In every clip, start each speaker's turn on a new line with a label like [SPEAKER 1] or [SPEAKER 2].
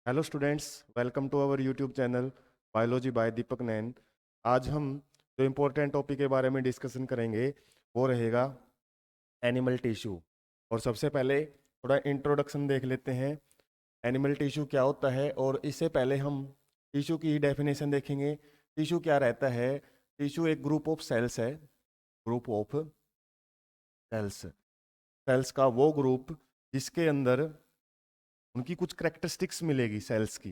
[SPEAKER 1] Hello students, welcome to our YouTube channel biology by Deepak Nain. आज हम जो इम्पोर्टेंट टॉपिक के बारे में डिस्कशन करेंगे वो रहेगा एनिमल टिश्यू। और सबसे पहले थोड़ा इंट्रोडक्शन देख लेते हैं। एनिमल टिश्यू क्या होता है, और इससे पहले हम टिश्यू की डेफिनेशन देखेंगे। टिश्यू क्या रहता है? टिश्यू एक ग्रुप ऑफ सेल्स है। ग्रुप ऑफ सेल्स, सेल्स का वो ग्रुप जिसके अंदर उनकी कुछ करेक्टरिस्टिक्स मिलेगी सेल्स की।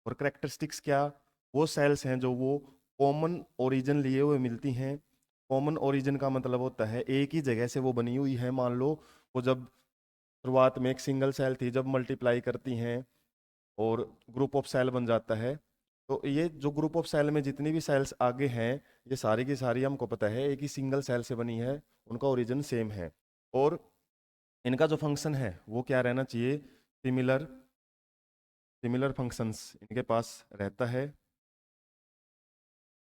[SPEAKER 1] और करेक्टरिस्टिक्स क्या? वो सेल्स हैं जो वो कॉमन ओरिजिन लिए हुए मिलती हैं। कॉमन ओरिजिन का मतलब होता है एक ही जगह से वो बनी हुई है। मान लो वो जब शुरुआत में एक सिंगल सेल थी, जब मल्टीप्लाई करती हैं और ग्रुप ऑफ सेल बन जाता है, तो ये जो ग्रुप ऑफ सेल में जितनी भी सेल्स आगे हैं, ये सारी की सारी हमको पता है एक ही सिंगल सेल से बनी है। उनका ओरिजिन सेम है। और इनका जो फंक्शन है वो क्या रहना चाहिए? सिमिलर सिमिलर फंक्शंस इनके पास रहता है।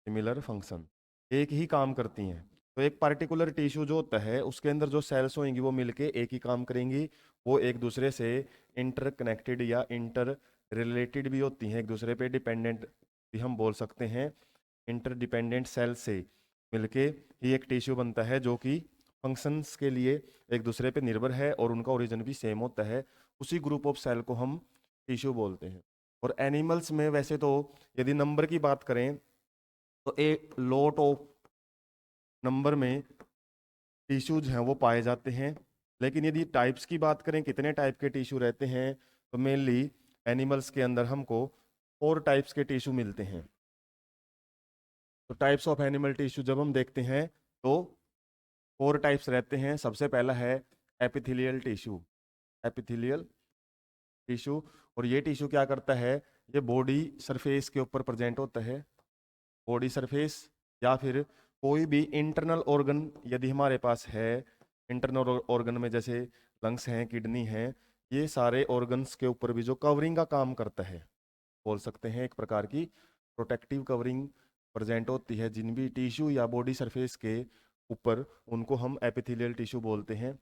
[SPEAKER 1] सिमिलर फंक्शन, एक ही काम करती हैं। तो एक पार्टिकुलर टिश्यू जो होता है उसके अंदर जो सेल्स होंगी वो मिलके एक ही काम करेंगी। वो एक दूसरे से इंटरकनेक्टेड या इंटर रिलेटेड भी होती हैं, एक दूसरे पे डिपेंडेंट भी हम बोल सकते हैं। इंटरडिपेंडेंट सेल से मिलके ही एक टिश्यू बनता है जो कि फंक्शंस के लिए एक दूसरे पे निर्भर है और उनका ओरिजिन भी सेम होता है। उसी ग्रुप ऑफ सेल को हम टिश्यू बोलते हैं। और एनिमल्स में वैसे तो यदि नंबर की बात करें तो एक लॉट ऑफ नंबर में टिश्यूज हैं वो पाए जाते हैं। लेकिन यदि टाइप्स की बात करें कितने टाइप के टिश्यू रहते हैं, तो मेनली एनिमल्स के अंदर हमको 4 टाइप्स के टिश्यू मिलते हैं। तो टाइप्स ऑफ एनिमल टिश्यू जब हम देखते हैं तो 4 टाइप्स रहते हैं। सबसे पहला है एपिथेलियल टिश्यू। एपिथेलियल टिश्यू, और ये टिश्यू क्या करता है? ये बॉडी सरफेस के ऊपर प्रेजेंट होता है। बॉडी सरफेस या फिर कोई भी इंटरनल ऑर्गन यदि हमारे पास है, इंटरनल ऑर्गन में जैसे लंग्स हैं, किडनी हैं, ये सारे ऑर्गन्स के ऊपर भी जो कवरिंग का काम करता है, बोल सकते हैं एक प्रकार की प्रोटेक्टिव कवरिंग प्रेजेंट होती है जिन भी टिश्यू या बॉडी सरफेस के ऊपर, उनको हम एपिथेलियल टिश्यू बोलते हैं।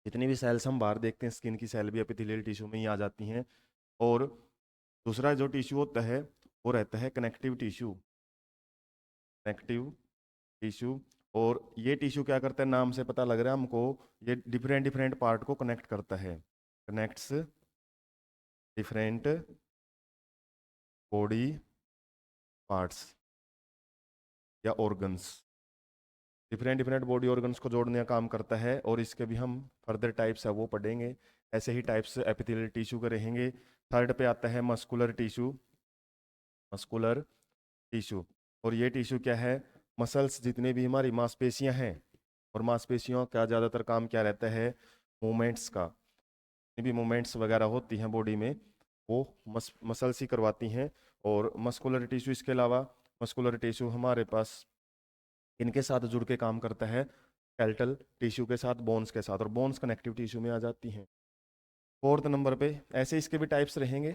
[SPEAKER 1] जितनी भी सेल्स हम बाहर देखते हैं, स्किन की सेल भी एपिथेलियल टिश्यू में ही आ जाती हैं। और दूसरा जो टिश्यू होता है वो रहता है कनेक्टिव टिश्यू। कनेक्टिव टिश्यू, और ये टिश्यू क्या करता है, नाम से पता लग रहा है हमको, ये डिफरेंट डिफरेंट पार्ट को कनेक्ट करता है। कनेक्ट्स डिफरेंट बॉडी पार्ट्स या organs, different different body organs को जोड़ने का काम करता है। और इसके भी हम फर्दर टाइप्स है वो पढ़ेंगे। ऐसे ही टाइप्स एपिथेलियल टिश्यू के रहेंगे। थर्ड पे आता है मस्कुलर टिश्यू। मस्कुलर टिश्यू, और ये टिश्यू क्या है? मसल्स, जितने भी हमारी मांसपेशियां हैं, और मांसपेशियों का ज़्यादातर काम क्या रहता है? मूवमेंट्स का। जितनी भी मूवमेंट्स वगैरह होती हैं बॉडी में, वो मसल्स ही करवाती हैं। और मस्कुलर टिश्यू, इसके अलावा मस्कुलर टिश्यू हमारे पास इनके साथ जुड़ के काम करता है, स्केलेटल टिश्यू के साथ, बोन्स के साथ, और बोन्स कनेक्टिव टिश्यू में आ जाती हैं। फोर्थ नंबर पे ऐसे इसके भी टाइप्स रहेंगे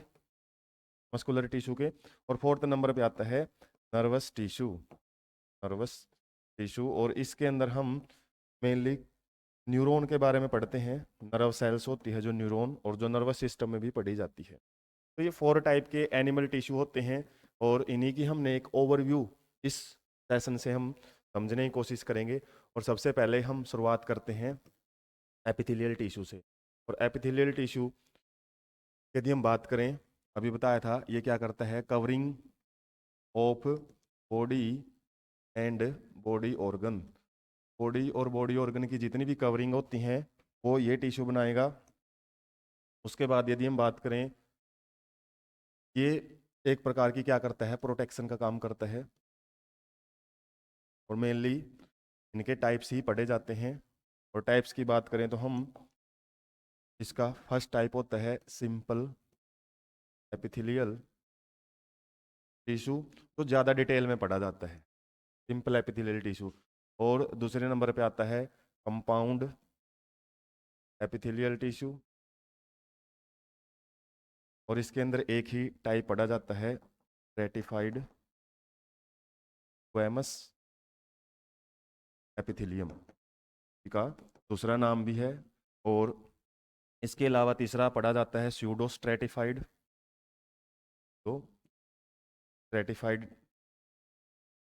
[SPEAKER 1] मस्कुलर टिश्यू के। और फोर्थ नंबर पे आता है नर्वस टिश्यू। नर्वस टिश्यू, और इसके अंदर हम मेनली न्यूरॉन के बारे में पढ़ते हैं। नर्व सेल्स होती है जो न्यूरॉन, और जो नर्वस सिस्टम में भी पढ़ी जाती है। तो ये 4 टाइप के एनिमल टिश्यू होते हैं, और इन्हीं की हमने एक ओवरव्यू इस सेशन से हम समझने की कोशिश करेंगे। और सबसे पहले हम शुरुआत करते हैं एपिथेलियल टिश्यू से। और एपिथेलियल टिश्यू यदि हम बात करें, अभी बताया था ये क्या करता है? Covering of body and body organ. Body और बॉडी ऑर्गन की जितनी भी कवरिंग होती हैं वो ये टिश्यू बनाएगा। उसके बाद यदि हम बात करें, ये एक प्रकार की क्या करता है? प्रोटेक्शन का काम करता है। और मेनली इनके टाइप्स ही पढ़े जाते हैं। और टाइप्स की बात करें तो हम, इसका फर्स्ट टाइप होता है सिंपल एपिथेलियल टिश्यू, तो ज़्यादा डिटेल में पढ़ा जाता है सिंपल एपिथेलियल टिश्यू। और दूसरे नंबर पे आता है कंपाउंड एपिथेलियल टिश्यू, और इसके अंदर एक ही टाइप पढ़ा जाता है रेटिफाइड स्क्वैमस एपिथेलियम का दूसरा नाम भी है। और इसके अलावा तीसरा पढ़ा जाता है स्यूडो स्ट्रेटिफाइड तो स्ट्रेटिफाइड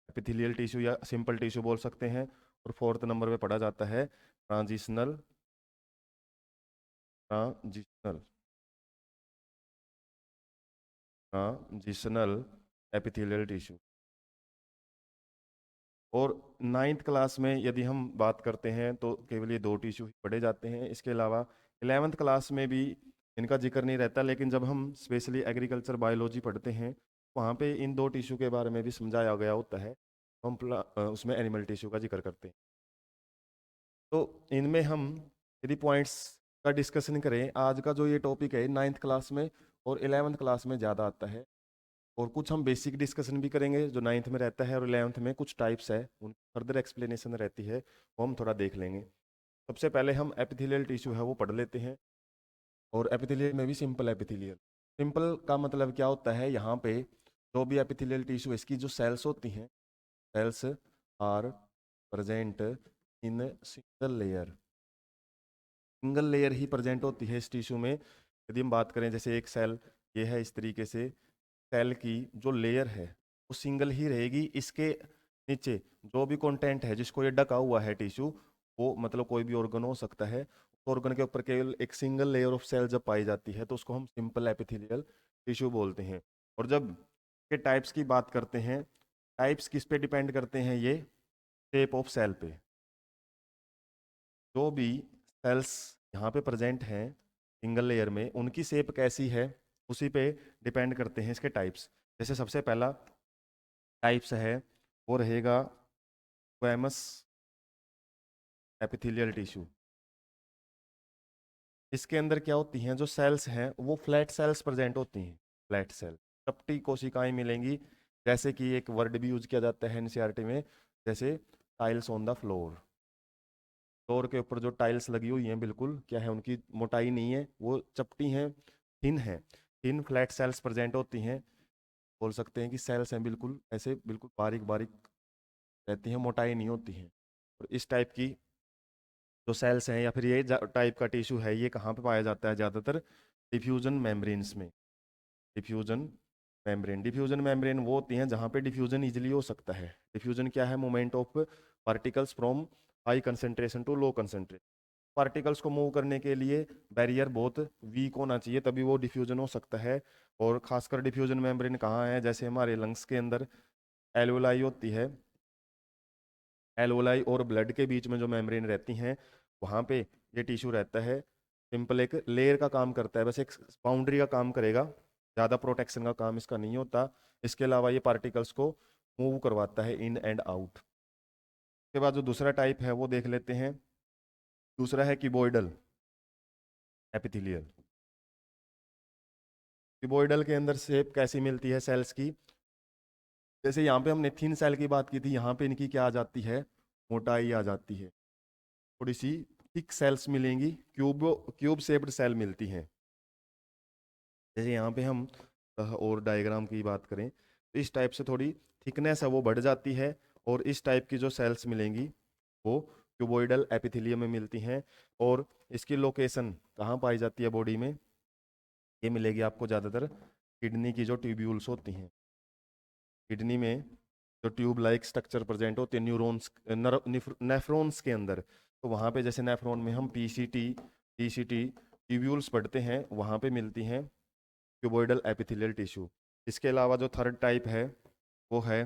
[SPEAKER 1] एपिथेलियल टिश्यू या सिंपल टिश्यू बोल सकते हैं। और फोर्थ नंबर पे पढ़ा जाता है transitional transitional transitional epithelial tissue. और नाइन्थ क्लास में यदि हम बात करते हैं तो केवल ये दो टिश्यू ही पढ़े जाते हैं। इसके अलावा 11th क्लास में भी इनका जिक्र नहीं रहता, लेकिन जब हम स्पेशली एग्रीकल्चर बायोलॉजी पढ़ते हैं वहाँ पे इन दो टिश्यू के बारे में भी समझाया गया होता है। हम उसमें एनिमल टिश्यू का जिक्र करते हैं। तो इनमें हम यदि पॉइंट्स का डिस्कशन करें, आज का जो ये टॉपिक है 9th क्लास में और 11th क्लास में ज़्यादा आता है। और कुछ हम बेसिक डिस्कशन भी करेंगे जो 9th में रहता है, और 11th में कुछ टाइप्स है उन फर्दर एक्सप्लेनेशन रहती है, वो हम थोड़ा देख लेंगे। सबसे पहले हम एपिथेलियल टिश्यू है वो पढ़ लेते हैं। और एपिथेलियल में भी सिंपल एपिथेलियल, सिंपल का मतलब क्या होता है, यहाँ पे जो भी एपिथेलियल टिश्यू इसकी जो सेल्स होती हैं, cells are present in single layer, single layer ही प्रेजेंट होती है इस टिश्यू में। यदि हम बात करें जैसे एक सेल ये है, इस तरीके से सेल की जो लेयर है वो सिंगल ही रहेगी। इसके नीचे जो भी कंटेंट है जिसको ये ढका हुआ है टिश्यू, वो मतलब कोई भी ऑर्गन हो सकता है, ऑर्गन के ऊपर केवल एक सिंगल लेयर ऑफ सेल जब पाई जाती है तो उसको हम सिंपल एपिथेलियल टिश्यू बोलते हैं। और जब के टाइप्स की बात करते हैं, टाइप्स किस पे डिपेंड करते हैं, ये शेप ऑफ सेल पे। जो भी सेल्स यहाँ पे प्रेजेंट हैं सिंगल लेयर में, उनकी शेप कैसी है उसी पे डिपेंड करते हैं इसके टाइप्स। जैसे सबसे पहला टाइप्स है वो रहेगा स्क्वैमस एपिथेलियल टिश्यू। इसके अंदर क्या होती हैं, जो सेल्स हैं वो फ्लैट सेल्स प्रेजेंट होती हैं, फ्लैट सेल, चपटी कोशिकाएं मिलेंगी। जैसे कि एक वर्ड भी यूज किया जाता है एनसीईआरटी में, जैसे tiles on the floor. Floor के ऊपर जो टाइल्स लगी हुई हैं बिल्कुल क्या है, उनकी मोटाई नहीं है, वो चपटी हैं, थिन है, थिन फ्लैट सेल्स प्रेजेंट होती हैं। बोल सकते हैं कि सेल्स हैं बिल्कुल ऐसे, बिल्कुल बारीक बारीक रहती हैं, मोटाई नहीं होती हैं। और इस टाइप की जो सेल्स हैं या फिर ये टाइप का टिश्यू है, ये कहाँ पे पाया जाता है ज़्यादातर, डिफ्यूजन मेम्ब्रेन्स में। डिफ्यूजन मेम्ब्रेन, डिफ्यूजन मेम्ब्रेन वो होती हैं जहाँ पे डिफ्यूजन इजीली हो सकता है। डिफ्यूजन क्या है, movement of particles from high concentration to low concentration. Particles को मूव करने के लिए बैरियर बहुत वीक होना चाहिए, तभी वो डिफ्यूजन हो सकता है। और खासकर डिफ्यूजन मेम्ब्रेन कहाँ है, जैसे हमारे लंग्स के अंदर एल्वोलाई होती है, एल्वोलाई और ब्लड के बीच में जो मेम्ब्रेन रहती हैं वहाँ पे ये टिश्यू रहता है। सिंपल एक लेयर का काम करता है, बस एक बाउंड्री का काम करेगा, ज़्यादा प्रोटेक्शन का काम इसका नहीं होता। इसके अलावा ये पार्टिकल्स को मूव करवाता है इन एंड आउट। उसके बाद जो दूसरा टाइप है वो देख लेते हैं। दूसरा है क्यूबॉइडल एपिथेलियल। क्यूबॉइडल के अंदर शेप कैसी मिलती है सेल्स की, जैसे यहाँ पे हमने थिन सेल की बात की थी, यहाँ पे इनकी क्या आ जाती है, मोटाई आ जाती है, थोड़ी सी थिक सेल्स मिलेंगी, क्यूब शेप्ड सेल मिलती हैं। जैसे यहाँ पे हम और डायग्राम की बात करें तो इस टाइप से थोड़ी थिकनेस है वो बढ़ जाती है, और इस टाइप की जो सेल्स मिलेंगी वो क्यूबोइडल एपिथेलियम में मिलती हैं। और इसकी लोकेशन कहाँ पाई जाती है बॉडी में, ये मिलेगी आपको ज़्यादातर किडनी की जो ट्यूब्यूल्स होती हैं, किडनी में जो ट्यूब लाइक स्ट्रक्चर प्रेजेंट होते हैं न्यूरॉन्स नेफ्रॉन्स के अंदर। तो वहाँ पे जैसे नेफ्रॉन में हम पीसीटी टीसीटी ट्यूब्यूल्स पढ़ते हैं, वहाँ पे मिलती हैं क्यूबोइडल एपिथेलियल टिश्यू। इसके अलावा जो थर्ड टाइप है वो है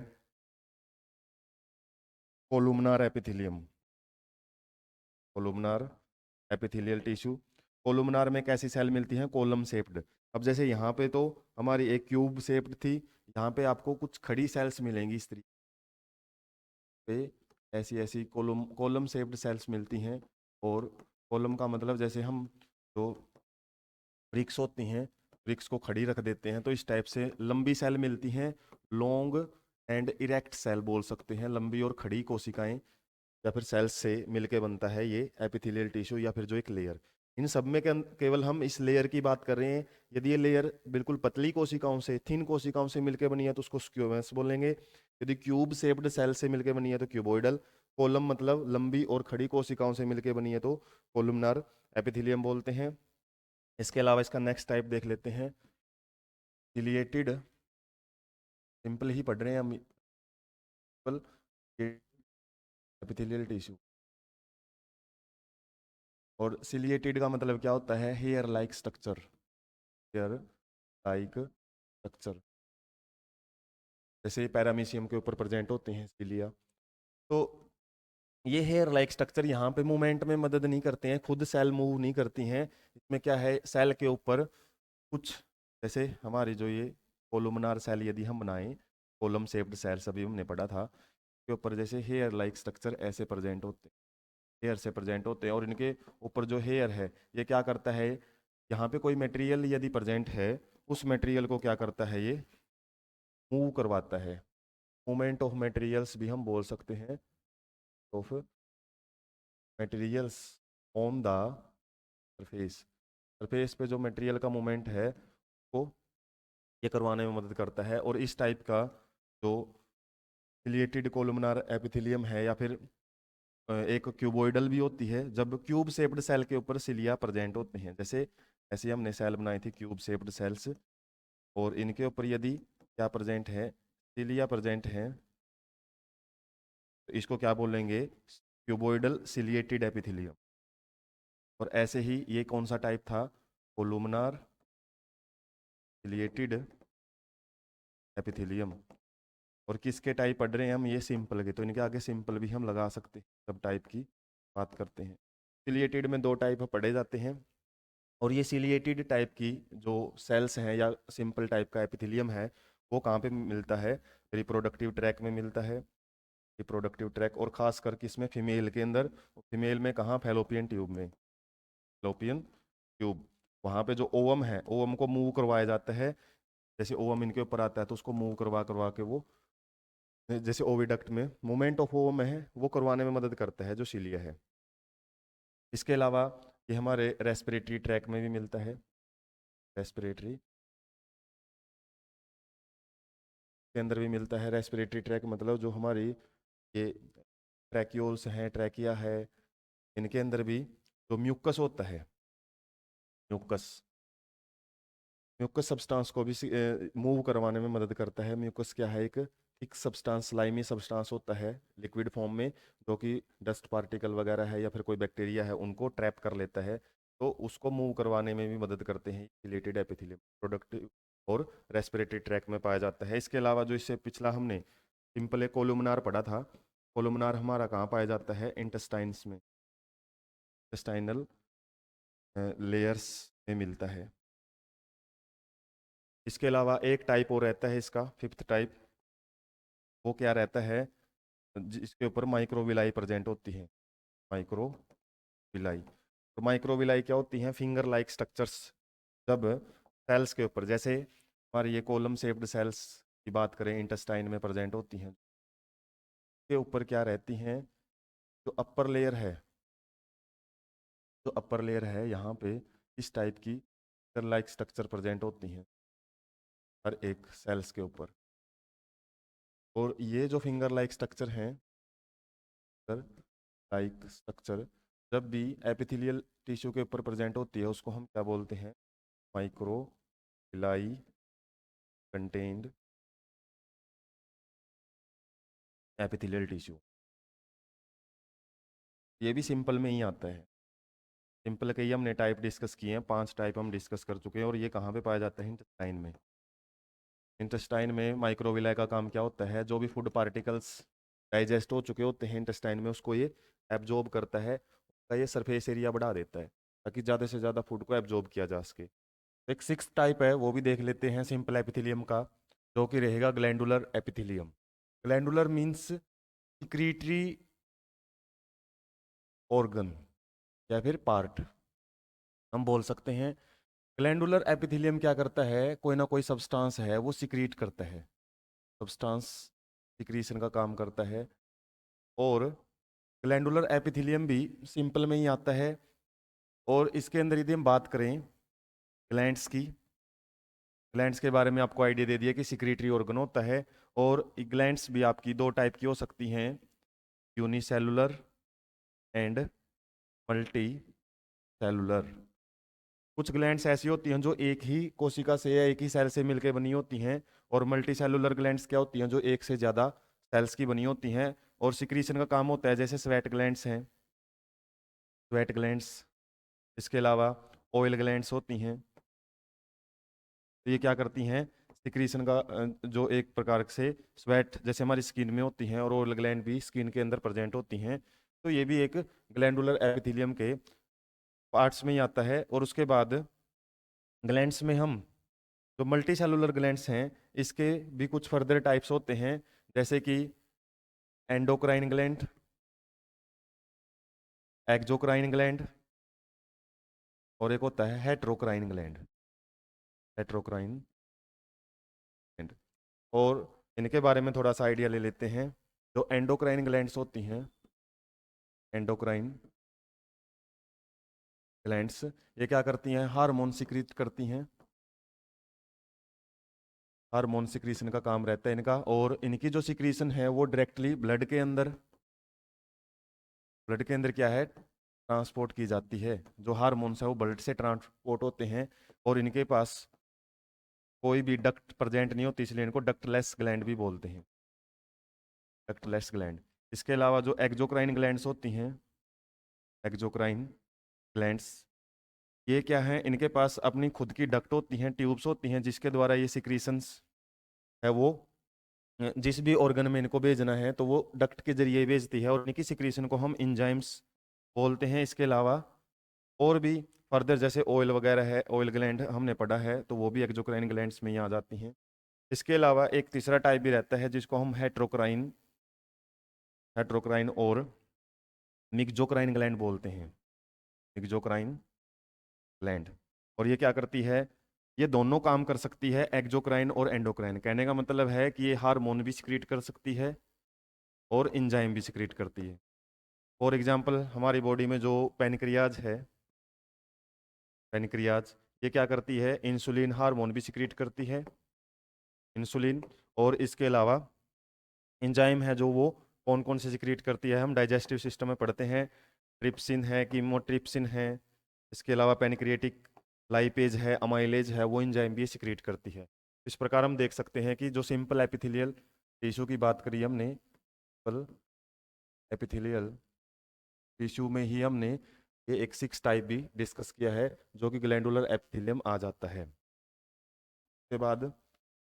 [SPEAKER 1] columnar epithelium, columnar epithelial tissue. Columnar में कैसी सेल मिलती हैं, कॉलम शेप्ड। अब जैसे यहाँ पे तो हमारी एक क्यूब शेप्ड थी, यहाँ पे आपको कुछ खड़ी सेल्स मिलेंगी इस तरीके पे, ऐसी ऐसी कॉलम शेप्ड सेल्स मिलती हैं। और कॉलम का मतलब जैसे हम जो ब्रिक्स होती हैं, ब्रिक्स को खड़ी रख देते हैं, तो इस टाइप से लंबी सेल मिलती हैं, लॉन्ग एंड इरेक्ट सेल बोल सकते हैं, लंबी और खड़ी कोशिकाएं या फिर सेल्स से मिलके बनता है ये एपिथेलियल टिश्यू या फिर जो एक लेयर। इन सब में केवल हम इस लेयर की बात कर रहे हैं। यदि ये लेयर बिल्कुल पतली कोशिकाओं से, थिन कोशिकाओं से मिलकर बनी है तो उसको स्क्यूमस बोलेंगे। यदि क्यूब शेप्ड सेल से मिलकर बनी है तो क्यूबोइडल। कॉलम मतलब लंबी और खड़ी कोशिकाओं से मिलकर बनी है तो कोलुमनार एपिथेलियम बोलते हैं। इसके अलावा इसका नेक्स्ट टाइप देख लेते हैं, सिलिएटेड सिंपल ही पढ़ रहे हैं हम, सिंपल एपिथेलियल टिश्यू। और सिलिएटेड का मतलब क्या होता है? Hair like structure, hair like structure, जैसे पैरामीशियम के ऊपर प्रेजेंट होते हैं सिलिया। तो ये हेयर लाइक स्ट्रक्चर यहाँ पे मूवमेंट में मदद नहीं करते हैं, खुद सेल मूव नहीं करती हैं। इसमें क्या है, सेल के ऊपर कुछ, जैसे हमारी जो ये कोलुमनार सेल यदि हम बनाएं, कोलम शेप्ड सेल्स अभी हमने पढ़ा था, के ऊपर जैसे हेयर लाइक स्ट्रक्चर ऐसे प्रेजेंट होते हैं, हेयर से प्रेजेंट होते हैं। और इनके ऊपर जो हेयर है ये क्या करता है, यहाँ पे कोई मटेरियल यदि प्रेजेंट है, उस मटेरियल को क्या करता है, ये मूव करवाता है। मूवमेंट ऑफ मटेरियल्स भी हम बोल सकते हैं, of materials on the surface. Surface पे जो मटेरियल का मूवमेंट है वो ये करवाने में मदद करता है। और इस टाइप का जो सिलिएटेड कोलुमनार एपिथेलियम है, या फिर एक क्यूबोइडल भी होती है, जब क्यूब शेप्ड सेल के ऊपर सिलिया प्रेजेंट होते हैं, जैसे ऐसे हमने सेल बनाई थी क्यूब शेप्ड सेल्स, और इनके ऊपर यदि क्या प्रेजेंट है, सिलिया प्रेजेंट है, तो इसको क्या बोलेंगे, क्यूबोइडल सिलिएटेड एपिथेलियम। और ऐसे ही ये कौन सा टाइप था, कोलुमनार सिलिएटेड एपिथेलियम। और किसके टाइप पढ़ रहे हैं हम, ये सिंपल के, तो इनके आगे सिंपल भी हम लगा सकते हैं सब टाइप की बात करते हैं। सिलिएटेड में दो टाइप पढ़े जाते हैं, और ये सिलिएटेड टाइप की जो सेल्स हैं या सिंपल टाइप का एपिथेलियम है, वो कहाँ पे मिलता है, रिप्रोडक्टिव ट्रैक में मिलता है, रिप्रोडक्टिव ट्रैक, और खास करके इसमें फीमेल के अंदर, फीमेल में कहाँ, फैलोपियन ट्यूब में, फैलोपियन ट्यूब, वहाँ पे जो ओवम है, ओवम को मूव करवाया जाता है, जैसे ओवम इनके ऊपर आता है तो उसको मूव करवा करवा के वो, जैसे ओविडक्ट में मूवमेंट ऑफ ओवम है वो करवाने में मदद करता है जो सिलिया है। इसके अलावा ये हमारे रेस्पिरेटरी ट्रैक में भी मिलता है, रेस्पिरेटरी के अंदर भी मिलता है। रेस्पिरेटरी ट्रैक मतलब जो हमारी ये ट्रैक्यूल्स हैं, ट्रैकिया है, इनके अंदर भी जो म्यूकस होता है, म्यूकस, म्यूकस सब्सटेंस को भी मूव करवाने में मदद करता है। म्यूकस क्या है, एक थिक सब्सटेंस, लाइमी सब्सटेंस होता है लिक्विड फॉर्म में, जो कि डस्ट पार्टिकल वगैरह है या फिर कोई बैक्टीरिया है उनको ट्रैप कर लेता है, तो उसको मूव करवाने में भी मदद करते हैं रिलेटेड एपिथेलियम, प्रोडक्टिव और रेस्पिरेटरी ट्रैक में पाया जाता है। इसके अलावा जो इससे पिछला हमने सिंपल कोलुमनार पढ़ा था, कोलुमनार हमारा कहाँ पाया जाता है, इंटेस्टाइन्स में, इंटेस्टाइनल लेयर्स में मिलता है। इसके अलावा एक टाइप और रहता है इसका, फिफ्थ टाइप, वो क्या रहता है, जिसके ऊपर माइक्रोविलाई प्रेजेंट होती है, माइक्रोविलाई। तो माइक्रोविलाई क्या होती हैं, फिंगर लाइक स्ट्रक्चर्स, जब सेल्स के ऊपर, जैसे हमारे ये कॉलम शेप्ड सेल्स की बात करें, इंटेस्टाइन में प्रेजेंट होती हैं, के ऊपर क्या रहती हैं, जो अपर लेयर है, जो अपर लेयर है यहाँ पे इस टाइप की फिंगर लाइक स्ट्रक्चर प्रेजेंट होती हैं हर एक सेल्स के ऊपर। और ये जो फिंगर लाइक स्ट्रक्चर हैं, लाइक स्ट्रक्चर जब भी एपिथेलियल टिश्यू के ऊपर प्रेजेंट होती है, उसको हम क्या बोलते हैं, माइक्रोविलाई कंटेन्ड एपिथेलियल टिश्यू। ये भी सिंपल में ही आता है, सिंपल के ही हमने टाइप डिस्कस किए हैं, 5 टाइप हम डिस्कस कर चुके हैं। और ये कहाँ पे पाया जाता है, इंटेस्टाइन में। इंटेस्टाइन में माइक्रोविलाई का काम क्या होता है, जो भी फूड पार्टिकल्स डाइजेस्ट हो चुके होते हैं इंटेस्टाइन में, उसको ये एब्जॉर्ब करता है, उसका ये सरफेस एरिया बढ़ा देता है ताकि ज़्यादा से ज़्यादा फूड को एब्जॉर्ब किया जा सके। एक 6th टाइप है, वो भी देख लेते हैं सिंपल एपिथेलियम का, जो कि रहेगा glandular epithelium. Glandular means secretory organ या फिर पार्ट, हम बोल सकते हैं। ग्लैंडुलर एपिथेलियम क्या करता है, कोई ना कोई सब्सटेंस है वो सिक्रीट करता है, सब्सटेंस सिक्रीशन का काम करता है। और ग्लैंडुलर एपिथेलियम भी सिंपल में ही आता है। और इसके अंदर यदि हम बात करें ग्लैंड्स की, ग्लैंड्स के बारे में आपको आइडिया दे दिया कि सिक्रीटरी ऑर्गन होता है। और ग्लैंड्स भी आपकी 2 टाइप की हो सकती हैं, यूनिसेलुलर एंड मल्टी सेलुलर। कुछ ग्लैंड्स ऐसी होती हैं जो एक ही कोशिका से या एक ही सेल से मिलकर बनी होती हैं, और मल्टी सेलुलर ग्लैंड्स क्या होती हैं जो एक से ज़्यादा सेल्स की बनी होती हैं और सिक्रीशन का काम होता है, जैसे स्वेट ग्लैंड्स हैं, स्वेट ग्लैंड्स। इसके अलावा ऑयल ग्लैंड्स होती हैं, तो ये क्या करती हैं, सिक्रीशन का जो एक प्रकार से स्वेट जैसे हमारी स्किन में होती हैं, और ऑयल ग्लैंड भी स्किन के अंदर प्रेजेंट होती हैं। तो ये भी एक ग्लैंडुलर एपिथेलियम के पार्ट्स में ही आता है। और उसके बाद ग्लैंड्स में हम जो मल्टी सेलुलर ग्लैंड्स हैं, इसके भी कुछ फर्दर टाइप्स होते हैं, जैसे कि एंडोक्राइन ग्लैंड, एक्जोक्राइन ग्लैंड, और एक होता है हेट्रोक्राइन ग्लैंड, हेट्रोक्राइन ग्लैंड। और इनके बारे में थोड़ा सा आइडिया ले लेते हैं। जो एंडोक्राइन ग्लैंड्स होती हैं, एंडोक्राइन ग्लैंड्स, ये क्या करती हैं, हार्मोन सिक्रीट करती हैं, हार्मोन सिक्रीशन का काम रहता है इनका। और इनकी जो सिक्रीशन है वो डायरेक्टली ब्लड के अंदर क्या है, ट्रांसपोर्ट की जाती है। जो हार्मोन्स है वो ब्लड से ट्रांसपोर्ट होते हैं, और इनके पास कोई भी डक्ट प्रेजेंट नहीं होती, इसलिए इनको डक्टलेस ग्लैंड भी बोलते हैं, डक्टलेस ग्लैंड। इसके अलावा जो एक्जोक्राइन ग्लैंड्स होती हैं, एक्जोक्राइन ग्लैंड्स, ये क्या है, इनके पास अपनी खुद की डक्ट होती हैं, ट्यूब्स होती हैं, जिसके द्वारा ये सिक्रीशंस है वो जिस भी ऑर्गन में इनको भेजना है तो वो डक्ट के जरिए भेजती है, और इनकी सिक्रीशन को हम इंजाइम्स बोलते हैं। इसके अलावा और भी फर्दर जैसे ऑयल वगैरह है, ऑयल ग्लैंड हमने पढ़ा है, तो वो भी एक्जोक्राइन ग्लैंड्स में ही आ जाती हैं। इसके अलावा एक तीसरा टाइप भी रहता है जिसको हम हेट्रोक्राइन, हेट्रोक्राइन और मिक्जोक्राइन ग्लैंड बोलते हैं, मिक्जोक्राइन ग्लैंड। और ये क्या करती है, ये दोनों काम कर सकती है, एक्जोक्राइन और एंडोक्राइन। कहने का मतलब है कि ये हार्मोन भी सिक्रीट कर सकती है और इंजाइम भी सिक्रीट करती है। फॉर एग्जाम्पल हमारी बॉडी में जो पेनक्रियाज है, पेनक्रियाज, ये क्या करती है, इंसुलिन हार्मोन भी सिक्रीट करती है, इंसुलिन। और इसके अलावा एंजाइम है जो वो कौन कौन से सिक्रीट करती है, हम डाइजेस्टिव सिस्टम में पढ़ते हैं, ट्रिप्सिन है, कीमोट्रिप्सिन है। इसके अलावा पेनक्रिएटिक लाइपेज है, अमाइलेज है, वो एंजाइम भी सिक्रीट करती है। इस प्रकार हम देख सकते हैं कि जो सिंपल एपिथेलियल टिश्यू की बात करी हमने, सिंपल एपिथेलियल टिश्यू में ही हमने ये एक 6 टाइप भी डिस्कस किया है, जो कि ग्लैंडुलर एपिथेलियम आ जाता है। उसके बाद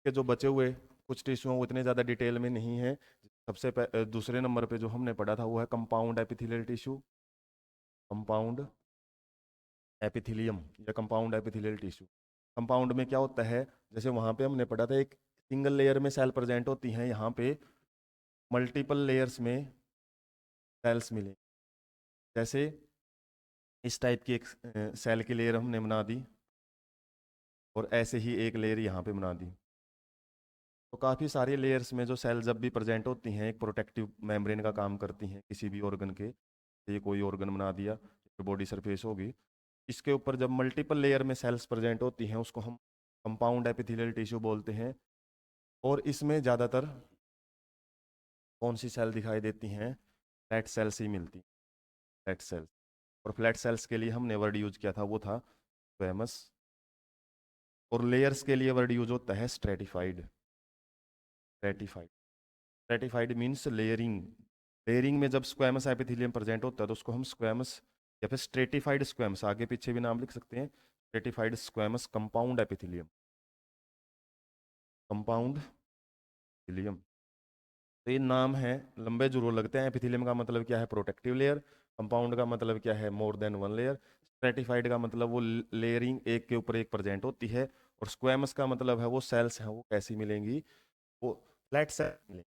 [SPEAKER 1] के जो बचे हुए कुछ टिश्यू हैं वो इतने ज़्यादा डिटेल में नहीं है। दूसरे नंबर पे जो हमने पढ़ा था वो है compound epithelial tissue, compound epithelium या कंपाउंड एपिथेलियल टिश्यू। कंपाउंड में क्या होता है, जैसे वहाँ पे हमने पढ़ा था एक सिंगल लेयर में सेल प्रेजेंट होती हैं, यहाँ पे मल्टीपल लेयर्स में सेल्स मिले। जैसे इस टाइप की एक सेल की लेयर हमने बना दी, और ऐसे ही एक लेयर यहाँ पे बना दी। तो काफ़ी सारी लेयर्स में जो सेल जब भी प्रेजेंट होती हैं, एक प्रोटेक्टिव मेम्ब्रेन का काम करती हैं किसी भी ऑर्गन के। ये कोई ऑर्गन बना दिया, बॉडी सरफेस होगी, इसके ऊपर जब मल्टीपल लेयर में सेल्स प्रेजेंट होती हैं उसको हम कंपाउंड एपिथेलियल टिश्यू बोलते हैं। और इसमें ज़्यादातर कौन सी सेल दिखाई देती हैं, फ्लैट सेल्स ही मिलती हैं, फ्लैट सेल्स। और फ्लैट सेल्स के लिए हमने वर्ड यूज किया था वो था स्क्वैमस, और लेयर्स के लिए वर्ड यूज होता है stratified, stratified. Stratified means layering, layering में जब स्क्वैमस एपिथेलियम प्रेजेंट होता है तो उसको हम स्क्वैमस या फिर स्ट्रेटिफाइड स्क्वैमस, आगे पीछे भी नाम लिख सकते हैं, stratified squamous compound epithelium, compound epithelium. तो ये नाम है, लंबे जरूर लगते हैं। एपिथेलियम का मतलब क्या है, प्रोटेक्टिव लेयर। कंपाउंड का मतलब क्या है, more than one layer. Stratified का मतलब वो लेयरिंग एक के ऊपर एक प्रेजेंट होती है। और स्क्वैमस का मतलब है वो सेल्स हैं वो कैसी मिलेंगी, वो फ्लैट सेल मिलेंगी।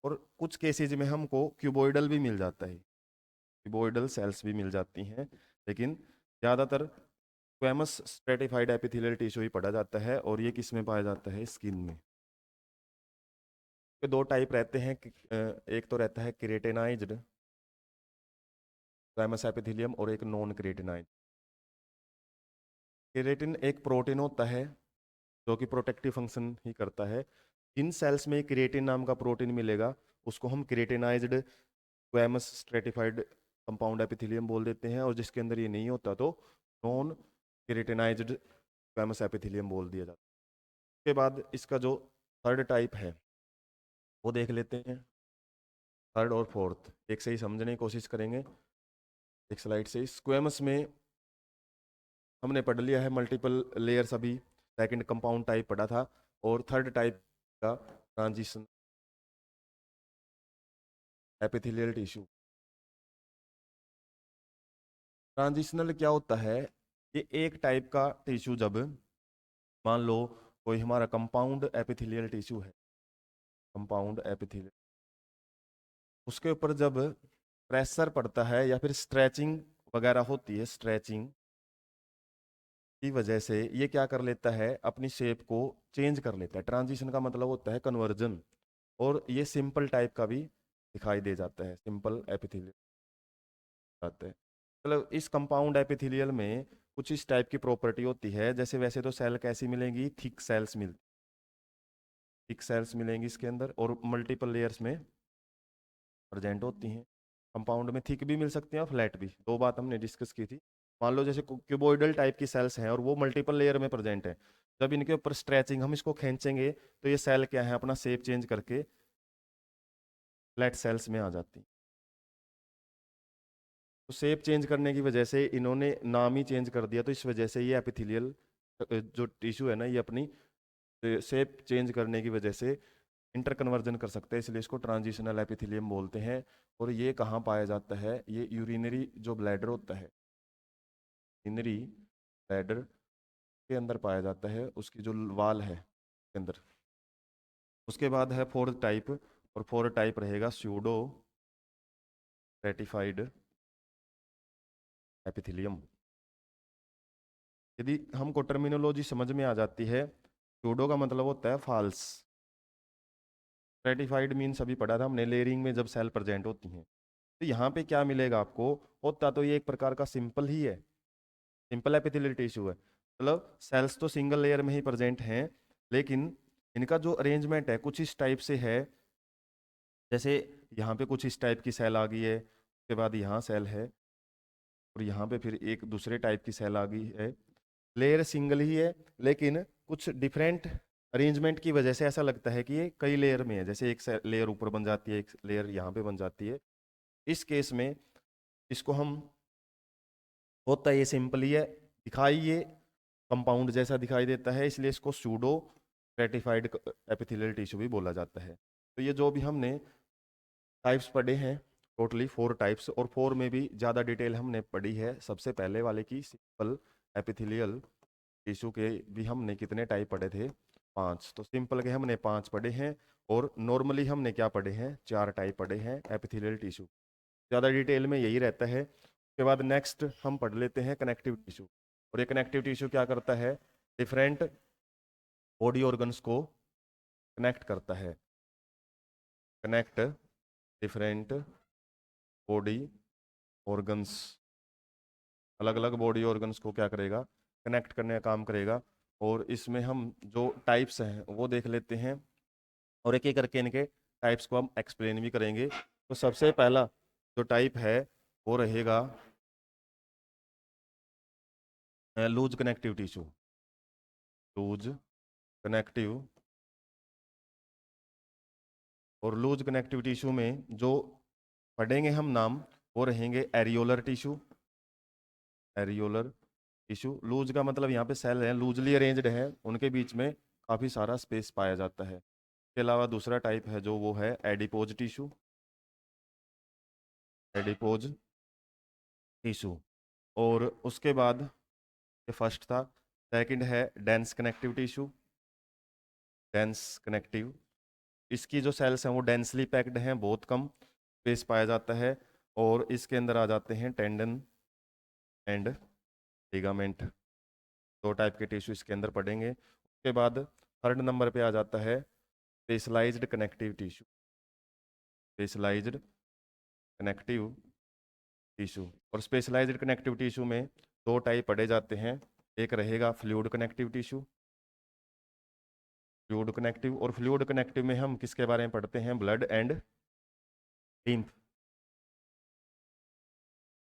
[SPEAKER 1] और कुछ केसेज में हमको क्यूबोइडल भी मिल जाता है, क्यूबोइडल सेल्स भी मिल जाती हैं, लेकिन ज़्यादातर स्क्वैमस स्ट्रेटिफाइड एपिथेलियल टिश्यू ही पढ़ा जाता है। और ये किस में पाया जाता है, स्किन में। के दो टाइप रहते हैं एक तो रहता है केरेटिनाइज्ड स्क्वैमस एपिथेलियम, और एक नॉन केरेटिनाइज्ड। केरेटिन एक प्रोटीन होता है जो कि प्रोटेक्टिव फंक्शन ही करता है। जिन सेल्स में केरेटिन नाम का प्रोटीन मिलेगा उसको हम केरेटिनाइज्ड स्क्वैमस स्ट्रेटिफाइड कंपाउंड एपिथेलियम बोल देते हैं, और जिसके अंदर ये नहीं होता तो नॉन केरेटिनाइज्ड स्क्वैमस एपिथेलियम बोल दिया जाता है। उसके बाद इसका जो थर्ड टाइप है वो देख लेते हैं। थर्ड और फोर्थ एक से ही समझने की कोशिश करेंगे। एक स्लाइड से स्क्वैमस में हमने पढ़ लिया है मल्टीपल लेयर्स, अभी सेकंड कंपाउंड टाइप पढ़ा था, और थर्ड टाइप का ट्रांजिशन एपिथेलियल टिश्यू। ट्रांजिशनल क्या होता है? ये एक टाइप का टिश्यू, जब मान लो कोई हमारा कंपाउंड एपिथेलियल टिश्यू है, कंपाउंड एपिथेलियल, उसके ऊपर जब प्रेशर पड़ता है या फिर स्ट्रेचिंग वगैरह होती है, स्ट्रेचिंग की वजह से ये क्या कर लेता है, अपनी शेप को चेंज कर लेता है। ट्रांजिशन का मतलब होता है कन्वर्जन, और ये सिंपल टाइप का भी दिखाई दे जाता है, सिंपल एपिथेलियल आता है। मतलब इस कंपाउंड एपिथेलियल में कुछ इस टाइप की प्रॉपर्टी होती है। जैसे वैसे तो सेल कैसी मिलेंगी, थिक सेल्स थिक सेल्स मिलेंगी इसके अंदर, और मल्टीपल लेयर्स में प्रेजेंट होती हैं। कंपाउंड में थिक भी मिल सकती हैं और फ्लैट भी, दो बात हमने डिस्कस की थी। मान लो जैसे क्यूबोइडल टाइप की सेल्स हैं और वो मल्टीपल लेयर में प्रेजेंट है, जब इनके ऊपर स्ट्रेचिंग, हम इसको खींचेंगे तो ये सेल क्या है, अपना शेप चेंज करके फ्लैट सेल्स में आ जाती हैं। तो शेप चेंज करने की वजह से इन्होंने नाम ही चेंज कर दिया, तो इस वजह से ये एपिथेलियल जो टिश्यू है ना, ये अपनी शेप चेंज करने की वजह से इंटर कन्वर्जन कर सकते हैं, इसलिए इसको ट्रांजिशनल एपिथेलियम बोलते हैं। और ये कहाँ पाया जाता है? ये यूरिनरी जो ब्लैडर होता है, यूरिनरी ब्लैडर के अंदर पाया जाता है, उसकी जो वाल है के अंदर। उसके बाद है फोर्थ टाइप, और फोर्थ टाइप रहेगा स्यूडो स्ट्रेटिफाइड एपिथेलियम। यदि हमको टर्मिनोलॉजी समझ में आ जाती है, स्यूडो का मतलब होता है फॉल्स, स्ट्रेटिफाइड मीन्स अभी पढ़ा था हमने, लेयरिंग में जब सेल प्रेजेंट होती हैं। तो यहाँ पे क्या मिलेगा आपको? होता तो ये एक प्रकार का सिंपल ही है, सिंपल एपिथेलियल टिश्यू है, मतलब सेल्स तो सिंगल लेयर में ही प्रेजेंट हैं, लेकिन इनका जो अरेंजमेंट है कुछ इस टाइप से है। जैसे यहाँ पे कुछ इस टाइप की सेल आ गई है, उसके बाद यहाँ सेल है, और यहाँ पे फिर एक दूसरे टाइप की सेल आ गई है। लेयर सिंगल ही है, लेकिन कुछ डिफरेंट अरेंजमेंट की वजह से ऐसा लगता है कि ये कई लेयर में है। जैसे एक लेयर ऊपर बन जाती है, एक लेयर यहाँ पे बन जाती है। इस केस में इसको हम, होता है ये सिंपल ही है, दिखाई ये कंपाउंड जैसा दिखाई देता है, इसलिए इसको सूडो स्ट्रेटिफाइड एपिथेलियल टिश्यू भी बोला जाता है। तो ये जो भी हमने टाइप्स पढ़े हैं, टोटली 4 टाइप्स, और 4 में भी ज़्यादा डिटेल हमने पढ़ी है। सबसे पहले वाले की सिंपल एपिथेलियल टिश्यू के भी हमने कितने टाइप पढ़े थे? 5। तो सिंपल के हमने 5 पढ़े हैं, और नॉर्मली हमने क्या पढ़े हैं? 4 टाइप पढ़े हैं एपिथेलियल टिश्यू। ज़्यादा डिटेल में यही रहता है। उसके बाद नेक्स्ट हम पढ़ लेते हैं कनेक्टिव टिश्यू। और ये कनेक्टिव टिश्यू क्या करता है? डिफरेंट बॉडी ऑर्गन्स को कनेक्ट करता है, कनेक्ट डिफरेंट बॉडी ऑर्गन्स, अलग अलग बॉडी ऑर्गन्स को क्या करेगा? कनेक्ट करने का काम करेगा। और इसमें हम जो टाइप्स हैं वो देख लेते हैं, और एक एक करके इनके टाइप्स को हम एक्सप्लेन भी करेंगे। तो सबसे पहला जो टाइप है वो रहेगा loose connective tissue. Loose connective, और लूज कनेक्टिव टिश्यू में जो पढ़ेंगे हम नाम, वो रहेंगे areolar tissue. Areolar tissue, loose का मतलब यहाँ पे सेल है लूजली अरेंज्ड है, उनके बीच में काफ़ी सारा स्पेस पाया जाता है। इसके अलावा दूसरा टाइप है जो वो है एडिपोज टिश्यू, एडिपोज टिश्यू। और उसके बाद ये फर्स्ट था। सेकंड है dense connective tissue, dense connective. इसकी जो सेल्स हैं वो डेंसली पैक्ड हैं, बहुत कम स्पेस पाया जाता है, और इसके अंदर आ जाते हैं टेंडन एंड लिगामेंट। 2 टाइप के टिश्यू इसके अंदर पड़ेंगे। उसके बाद थर्ड नंबर पे आ जाता है specialised connective tissue, specialised connective tissue. और स्पेशलाइज्ड कनेक्टिव टिश्यू में 2 टाइप पढ़े जाते हैं। एक रहेगा fluid connective tissue, fluid connective. और फ्लूइड कनेक्टिव में हम किसके बारे में पढ़ते हैं? Blood and lymph.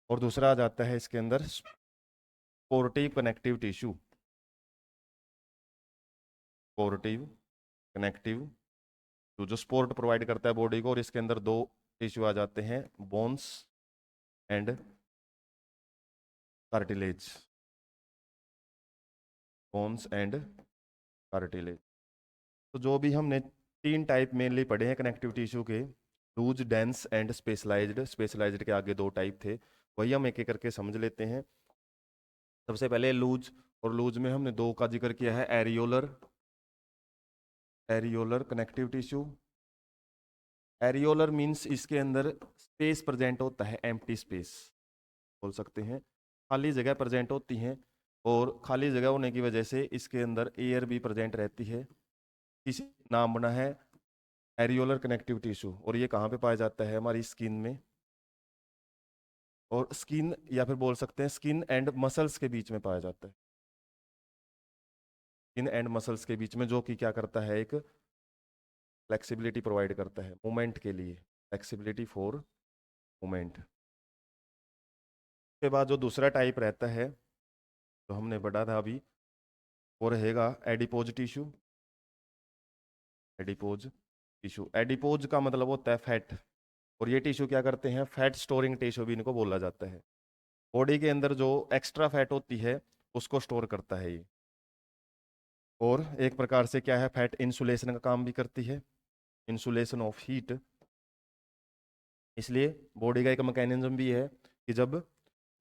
[SPEAKER 1] और दूसरा आ जाता है इसके अंदर sportive connective tissue, sportive connective जो स्पोर्ट प्रोवाइड करता है बॉडी को, और इसके अंदर दो टिश्यू आ जाते हैं, bones and cartilage, bones and cartilage. तो जो भी हमने तीन टाइप मेनली पढ़े हैं कनेक्टिव टिश्यू के, loose, dense and specialised, specialised के आगे दो टाइप थे, वही हम एक एक करके समझ लेते हैं। सबसे पहले लूज, और लूज में हमने दो का जिक्र किया है, areolar, areolar connective tissue. Areolar means इसके अंदर स्पेस प्रेजेंट होता है, एम्प्टी स्पेस बोल सकते हैं, खाली जगह प्रेजेंट होती हैं, और खाली जगह होने की वजह से इसके अंदर एयर भी प्रेजेंट रहती है, इस नाम बना है एरियोलर कनेक्टिव टिश्यू। और ये कहाँ पे पाया जाता है? हमारी स्किन में, और स्किन या फिर बोल सकते हैं स्किन एंड मसल्स के बीच में पाया जाता है, स्किन एंड मसल्स के बीच में, जो कि क्या करता है, एक फ्लेक्सिबिलिटी प्रोवाइड करता है मूवमेंट के लिए, फ्लेक्सिबिलिटी फॉर मूवमेंट। उसके बाद जो दूसरा टाइप रहता है तो हमने पढ़ा था अभी, वो रहेगा adipose tissue. Adipose tissue, adipose का मतलब होता है फैट, और ये टिश्यू क्या करते हैं, फैट स्टोरिंग टिश्यू भी इनको बोला जाता है। बॉडी के अंदर जो एक्स्ट्रा फैट होती है उसको स्टोर करता है ये, और एक प्रकार से क्या है, फैट इंसुलेशन का काम भी करती है, इंसुलेशन ऑफ हीट। इसलिए बॉडी का एक मैकेनिज्म भी है कि जब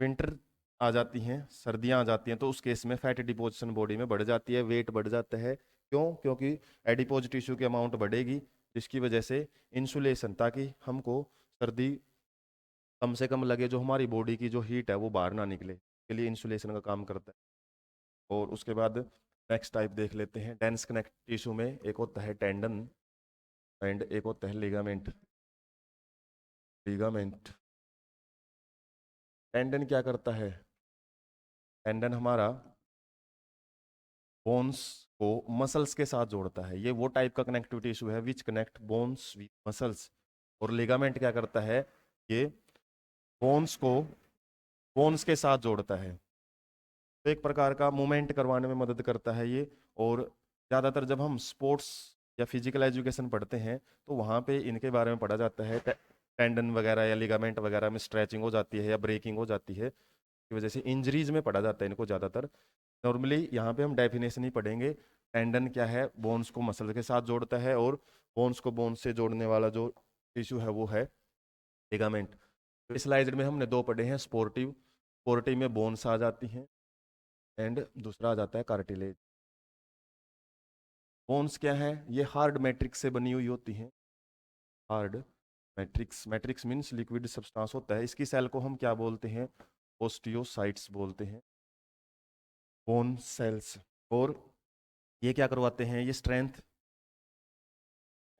[SPEAKER 1] विंटर आ जाती हैं, सर्दियां आ जाती हैं, तो उस केस में फैट डिपोजिशन बॉडी में बढ़ जाती है, वेट बढ़ जाता है। क्यों? क्योंकि एडिपोज टिश्यू की अमाउंट बढ़ेगी, जिसकी वजह से इंसुलेशन, ताकि हमको सर्दी कम से कम लगे, जो हमारी बॉडी की जो हीट है वो बाहर ना निकले, के लिए इंसुलेशन का काम करता है। और उसके बाद नेक्स्ट टाइप देख लेते हैं, डेंस कनेक्ट टिश्यू में एक होता है टेंडन एंड एक होता है लिगामेंट। लिगामेंट, टेंडन क्या करता है? टेंडन हमारा बोन्स को मसल्स के साथ जोड़ता है, ये वो टाइप का कनेक्टिव टिश्यू है which connect bones with muscles. और लिगामेंट क्या करता है? ये बोन्स को बोन्स के साथ जोड़ता है, तो एक प्रकार का मूवमेंट करवाने में मदद करता है ये। और ज़्यादातर जब हम स्पोर्ट्स या फिजिकल एजुकेशन पढ़ते हैं तो वहाँ पे इनके बारे में पढ़ा जाता है, टेंडन वगैरह या लिगामेंट वगैरह में स्ट्रेचिंग हो जाती है या ब्रेकिंग हो जाती है, की वजह से इंजरीज में पढ़ा जाता है इनको ज़्यादातर। नॉर्मली यहाँ पे हम डेफिनेशन ही पढ़ेंगे, टेंडन क्या है, बोन्स को मसल के साथ जोड़ता है, और बोन्स को बोन्स से जोड़ने वाला जो टिश्यू है वो है लिगामेंट। स्पेशलाइज्ड में हमने दो पढ़े हैं, स्पोर्टिव, स्पोर्टिव में बोन्स आ जाती हैं, एंड दूसरा आ जाता है कार्टिलेज। बोन्स क्या है? ये हार्ड मैट्रिक्स से बनी हुई होती हैं, hard matrix, matrix means liquid substance होता है, इसकी सेल को हम क्या बोलते हैं? ओस्टियोसाइट्स बोलते हैं, बोन सेल्स। और ये क्या करवाते हैं? ये स्ट्रेंथ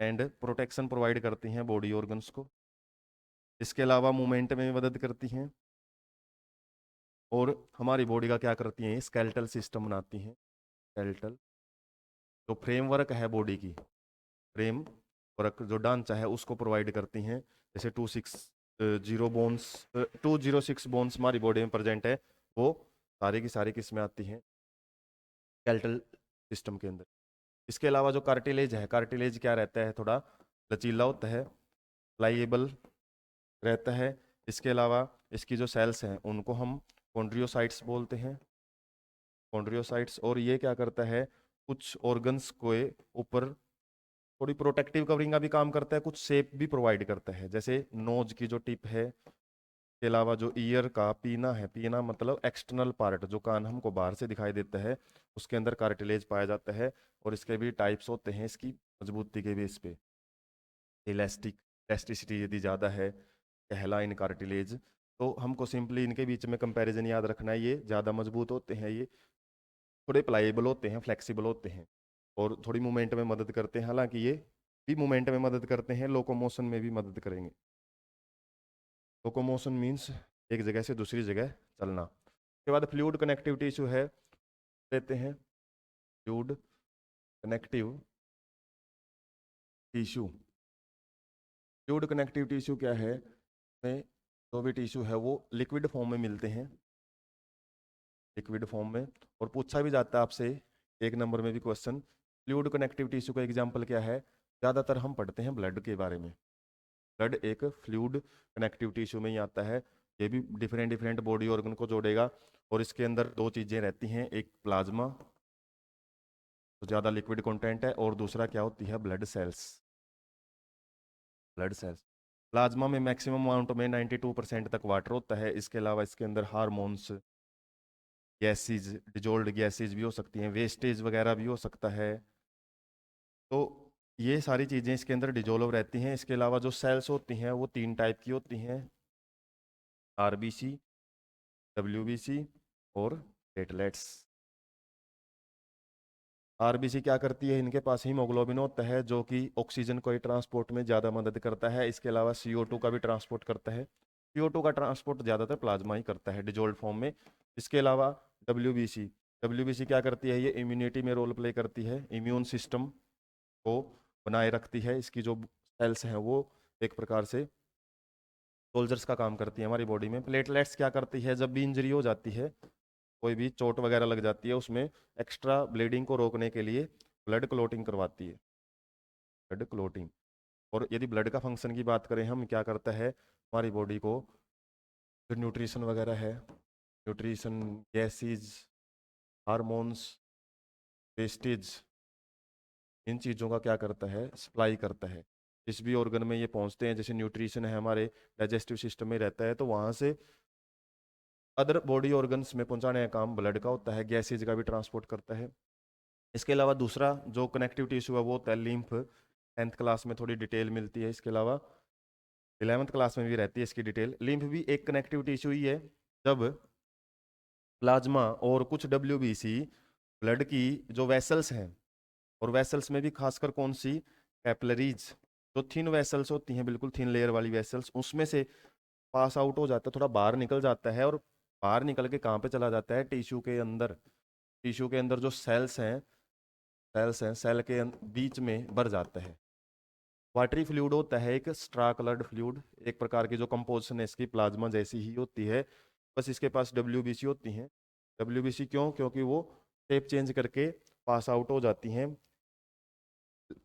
[SPEAKER 1] एंड प्रोटेक्शन प्रोवाइड करती हैं बॉडी ऑर्गन्स को, इसके अलावा मूवमेंट में भी मदद करती हैं, और हमारी बॉडी का क्या करती हैं? स्केलेटल सिस्टम बनाती हैं, स्केलेटल जो फ्रेमवर्क है बॉडी की, फ्रेम वर्क जो ढांचा है उसको प्रोवाइड करती हैं। जैसे 206 बोन्स हमारी बॉडी में प्रेजेंट है, वो सारी की सारी किस में आती हैं? स्केलेटल सिस्टम के अंदर। इसके अलावा जो कार्टिलेज है, कार्टिलेज क्या रहता है? थोड़ा लचीला होता है, फ्लाइएबल रहता है। इसके अलावा इसकी जो सेल्स हैं उनको हम कॉन्ड्रियोसाइट्स बोलते हैं, कॉन्ड्रियोसाइट्स। और ये क्या करता है? कुछ ऑर्गन्स को ऊपर थोड़ी प्रोटेक्टिव कवरिंग का भी काम करता है, कुछ शेप भी प्रोवाइड करता है, जैसे नोज की जो टिप है, के अलावा जो ईयर का पीना है, पीना मतलब एक्सटर्नल पार्ट, जो कान हमको बाहर से दिखाई देता है, उसके अंदर कार्टिलेज पाया जाता है। और इसके भी टाइप्स होते हैं, इसकी मजबूती के बेस पे, इलास्टिक, इलास्टिसिटी यदि ज़्यादा है, कहला इन कार्टिलेज, तो हमको सिंपली इनके बीच में कंपैरिजन याद रखना है, ये ज़्यादा मजबूत होते हैं, ये थोड़े प्लाइएबल होते हैं, फ्लेक्सिबल होते हैं, और थोड़ी मूवमेंट में मदद करते हैं। हालांकि ये भी मूवमेंट में मदद करते हैं, लोकोमोशन में भी मदद करेंगे। लोकोमोशन मीन्स एक जगह से दूसरी जगह चलना। उसके बाद फ्लूइड कनेक्टिव टिश्यू है, लेते हैं fluid connective tissue. Fluid connective tissue क्या है? में जो भी टिश्यू है वो लिक्विड फॉर्म में मिलते हैं, लिक्विड फॉर्म में। और पूछा भी जाता है आपसे 1 नंबर में भी क्वेश्चन, फ्लूइड कनेक्टिव टिश्यू का एग्जाम्पल क्या है? ज़्यादातर हम पढ़ते हैं ब्लड के बारे में। ब्लड एक फ्लूइड कनेक्टिव टिश्यू में ही आता है। ये भी डिफरेंट डिफरेंट बॉडी ऑर्गन को जोड़ेगा। और इसके अंदर दो चीज़ें रहती हैं, एक प्लाज्मा, तो ज़्यादा लिक्विड कंटेंट है, और दूसरा क्या होती है? Blood cells. Blood cells, plasma में मैक्सिमम अमाउंट में 92% तक वाटर होता है। इसके अलावा इसके अंदर हार्मोन्स, गैसेज, डिजोल्ड गैसेज भी हो सकती हैं, वेस्टेज वगैरह भी हो सकता है। तो ये सारी चीज़ें इसके अंदर डिजोल्व रहती हैं। इसके अलावा जो सेल्स होती हैं वो 3 टाइप की होती हैं, आरबीसी, डब्ल्यूबीसी और प्लेटलेट्स। आरबीसी क्या करती है? इनके पास हीमोग्लोबिन होता है जो कि ऑक्सीजन को ट्रांसपोर्ट में ज़्यादा मदद करता है। इसके अलावा CO2 का भी ट्रांसपोर्ट करता है। CO2 का ट्रांसपोर्ट ज़्यादातर प्लाज्मा ही करता है डिजोल्व फॉर्म में। इसके अलावा डब्ल्यूबीसी, डब्ल्यूबीसी क्या करती है? ये इम्यूनिटी में रोल प्ले करती है, इम्यून सिस्टम को बनाए रखती है। इसकी जो सेल्स हैं वो एक प्रकार से सोल्जर्स का काम करती है हमारी बॉडी में। प्लेटलेट्स क्या करती है? जब भी इंजरी हो जाती है, कोई भी चोट वगैरह लग जाती है, उसमें एक्स्ट्रा ब्लीडिंग को रोकने के लिए ब्लड क्लोटिंग करवाती है, ब्लड क्लोटिंग। और यदि ब्लड का फंक्शन की बात करें हम, क्या करता है हमारी बॉडी को? जो न्यूट्रिशन वगैरह है, न्यूट्रिशन, गैसेज, हार्मोन्स, वेस्टेज, इन चीज़ों का क्या करता है? सप्लाई करता है। जिस भी ऑर्गन में ये पहुंचते हैं, जैसे न्यूट्रिशन है हमारे डाइजेस्टिव सिस्टम में रहता है, तो वहाँ से अदर बॉडी ऑर्गन्स में पहुंचाने का काम ब्लड का होता है, गैसेज का भी ट्रांसपोर्ट करता है। इसके अलावा दूसरा जो कनेक्टिव टिश्यू है वो होता है लिम्फ। 10th क्लास में थोड़ी डिटेल मिलती है, इसके अलावा 11th क्लास में भी रहती है इसकी डिटेल। लिम्फ भी एक कनेक्टिव टिश्यू ही है। जब प्लाज्मा और कुछ WBC ब्लड की जो वेसल्स हैं, और वेसल्स में भी खासकर कौन सी? कैपिलरीज, जो थिन वेसल्स होती हैं, बिल्कुल थिन लेयर वाली वेसल्स, उसमें से पास आउट हो जाता है, थोड़ा बाहर निकल जाता है। और बाहर निकल के कहाँ पे चला जाता है? टिश्यू के अंदर। टिश्यू के अंदर जो सेल्स हैं, सेल के बीच में भर जाता है। वाटरी फ्लूइड होता है एक स्ट्रा कलर्ड फ्लूइड, एक प्रकार की जो कंपोजिशन है इसकी प्लाज्मा जैसी ही होती है, बस इसके पास WBC होती हैं। WBC क्यों? क्योंकि वो शेप चेंज करके पास आउट हो जाती हैं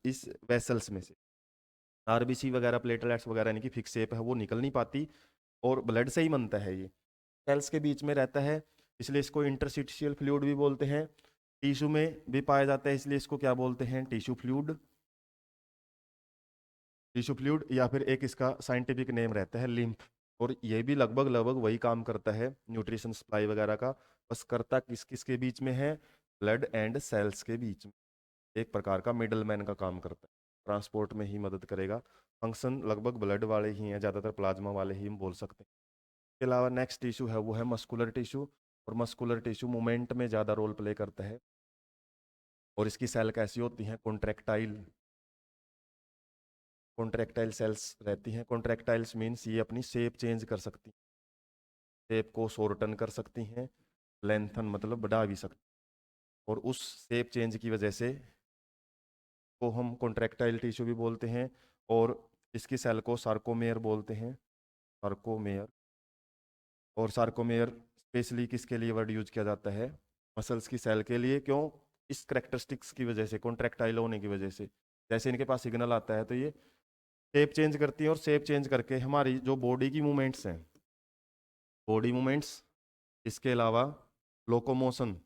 [SPEAKER 1] इस वेसल्स में से। आरबीसी वगैरह, प्लेटलेट्स वगैरह, इनकी फिक्स शेप है, वो निकल नहीं पाती, और ब्लड से ही बनता है ये, सेल्स के बीच में रहता है, इसलिए इसको इंटरस्टिशियल फ्लूइड भी बोलते हैं। टिश्यू में भी पाया जाता है, इसलिए इसको क्या बोलते हैं? Tissue fluid. टिश्यू फ्लूइड, या फिर एक इसका साइंटिफिक नेम रहता है लिम्फ। और ये भी लगभग लगभग वही काम करता है न्यूट्रिशन सप्लाई वगैरह का, बस करता किस किस के बीच में है? ब्लड एंड सेल्स के बीच में, एक प्रकार का मिडल मैन का काम करता है, ट्रांसपोर्ट में ही मदद करेगा। फंक्शन लगभग ब्लड वाले ही हैं, ज़्यादातर प्लाज्मा वाले ही हम बोल सकते हैं। इसके अलावा नेक्स्ट टिश्यू है वो है मस्कुलर टिश्यू। और मस्कुलर टिश्यू मूवमेंट में ज़्यादा रोल प्ले करता है, और इसकी सेल कैसी होती हैं? कॉन्ट्रैक्टाइल, कॉन्ट्रैक्टाइल सेल्स रहती हैं। कॉन्ट्रैक्टाइल्स मीन्स ये अपनी शेप चेंज कर सकती हैं, शेप को शॉर्टन कर सकती हैं, लेंथन मतलब बढ़ा भी सकती हैं। और उस शेप चेंज की वजह से को हम कॉन्ट्रैक्टाइल टिश्यू भी बोलते हैं। और इसकी सेल को सार्कोमेयर बोलते हैं, सार्कोमेयर। और सार्कोमेयर स्पेशली किसके लिए वर्ड यूज किया जाता है? मसल्स की सेल के लिए। क्यों? इस करेक्टरिस्टिक्स की वजह से, कॉन्ट्रैक्टाइल होने की वजह से, जैसे इनके पास सिग्नल आता है तो ये शेप चेंज करती है, और शेप चेंज करके हमारी जो बॉडी की मूवमेंट्स हैं, बॉडी मूवमेंट्स, इसके अलावा लोकोमोशन